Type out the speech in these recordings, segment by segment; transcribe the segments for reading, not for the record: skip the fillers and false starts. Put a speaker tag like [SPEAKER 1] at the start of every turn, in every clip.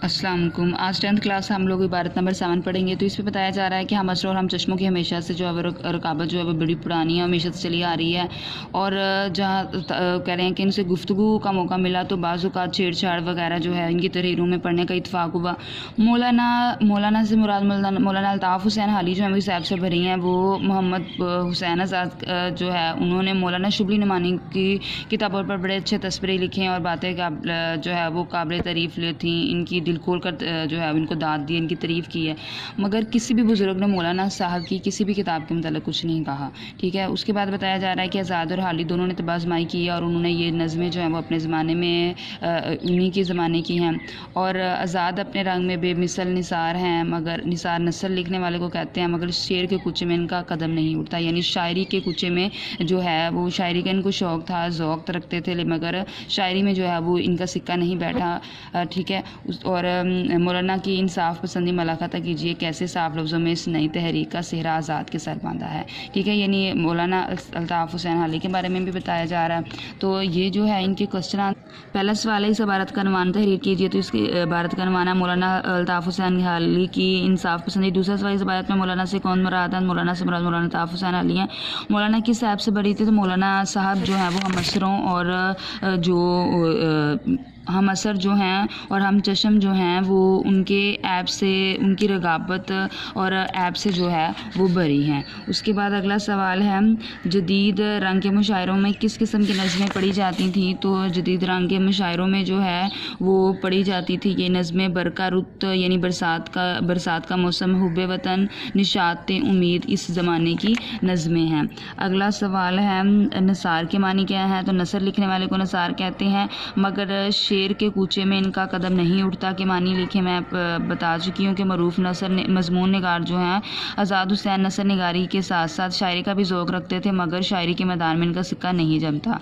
[SPEAKER 1] السلام علیکم۔ آج 10th کلاس ہم لوگ عبارت نمبر 7 پڑھیں گے۔ تو اس پہ بتایا جا رہا ہے کہ ہم اثر اور ہم چشموں کی ہمیشہ سے جو ہے وہ رقابت جو ہے وہ بڑی پرانی ہے، ہمیشہ سے چلی آ رہی ہے، اور جہاں کہہ رہے ہیں کہ ان سے گفتگو کا موقع ملا تو بعض اوقات چھیڑ چھاڑ وغیرہ جو ہے ان کی تحریروں میں پڑھنے کا اتفاق ہوا۔ مولانا سے مراد مولانا الطاف حسین حالی جو ہیں وہ صاحب سے بھری ہیں، وہ محمد حسین آزاد جو ہے انہوں نے مولانا شبلی نعمانی کی کتابوں پر بڑے اچھے تصویریں لکھے ہیں اور باتیں جو ہے وہ قابل تعریف تھیں، ان کی دل کھول کر جو ہے ان کو داد دی، ان کی تعریف کی ہے، مگر کسی بھی بزرگ نے مولانا صاحب کی کسی بھی کتاب کے متعلق کچھ نہیں کہا، ٹھیک ہے۔ اس کے بعد بتایا جا رہا ہے کہ آزاد اور حالی دونوں نے طب آزمائی کی ہے اور انہوں نے یہ نظمیں جو ہیں وہ اپنے زمانے میں انہی کے زمانے کی ہیں، اور آزاد اپنے رنگ میں بے مثل نثار ہیں، مگر نثار نثر لکھنے والے کو کہتے ہیں، مگر شعر کے کوچے میں ان کا قدم نہیں اٹھتا، یعنی شاعری کے کوچے میں جو ہے وہ شاعری کا ان کو شوق تھا، ذوق رکھتے تھے، مگر شاعری میں جو ہے وہ ان کا سکہ نہیں بیٹھا، ٹھیک ہے۔ اور مولانا کی انصاف پسندی ملاحظہ کیجیے کیسے صاف لفظوں میں اس نئی تحریک کا صحرا آزاد کے سر باندھا ہے، ٹھیک ہے۔ یعنی مولانا الطاف حسین حالی کے بارے میں بھی بتایا جا رہا ہے۔ تو یہ جو ہے ان کے کوشچن، پہلا سوال ہے اس عبارت کا عنوان تحریر کیجیے، تو اس کی عبارت کا عنوان ہے مولانا الطاف حسین حالی کی انصاف پسندی۔ دوسرا سوال اس عبارت میں مولانا سے کون مراد ہے؟ مولانا سے مراد مولانا الطاف حسین حالی ہیں۔ مولانا کس صاحب سے بڑی تھی؟ تو مولانا صاحب جو ہیں وہ ہم اثروں اور جو ہم اثر جو ہیں اور ہم چشم جو ہیں وہ ان کے عیب سے، ان کی رغبت اور عیب سے جو ہے وہ بری ہیں۔ اس کے بعد اگلا سوال ہے جدید رنگ کے مشاعروں میں کس قسم کی نظمیں پڑھی جاتی تھیں؟ تو جدید رنگ کے مشاعروں میں جو ہے وہ پڑھی جاتی تھی یہ نظمیں برقع رت، یعنی برسات کا موسم، حب وطن، نشاط امید، اس زمانے کی نظمیں ہیں۔ اگلا سوال ہے نثار کے معنی کیا ہے؟ تو نثر لکھنے والے کو نثار کہتے ہیں، مگر شعر کے کوچے میں ان کا قدم نہیں اٹھتا کے معنی لکھے۔ میں بتا چکی ہوں کہ معروف نثر مضمون نگار جو ہیں آزاد حسین نثر نگاری کے ساتھ ساتھ شاعری کا بھی ذوق رکھتے تھے، مگر شاعری کے میدان میں ان کا سکہ نہیں جمتا۔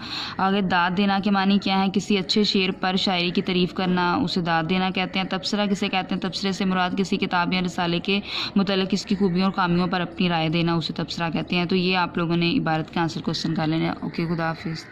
[SPEAKER 1] آگے داد دینا کے معنی کیا ہے؟ کسی اچھے شعر پر شاعری کی تعریف کرنا، اسے داد دینا کہتے ہیں۔ تبصرہ کسے کہتے ہیں؟ تبصرے سے مراد کسی کتاب یا رسالے کے متعلق اس کی خوبیوں اور خامیوں پر اپنی رائے دینا، اسے تبصرہ کہتے ہیں۔ تو یہ آپ لوگوں نے عبارت کے آنسر کوسچن کر لینا۔ اوکے، خدا حافظ۔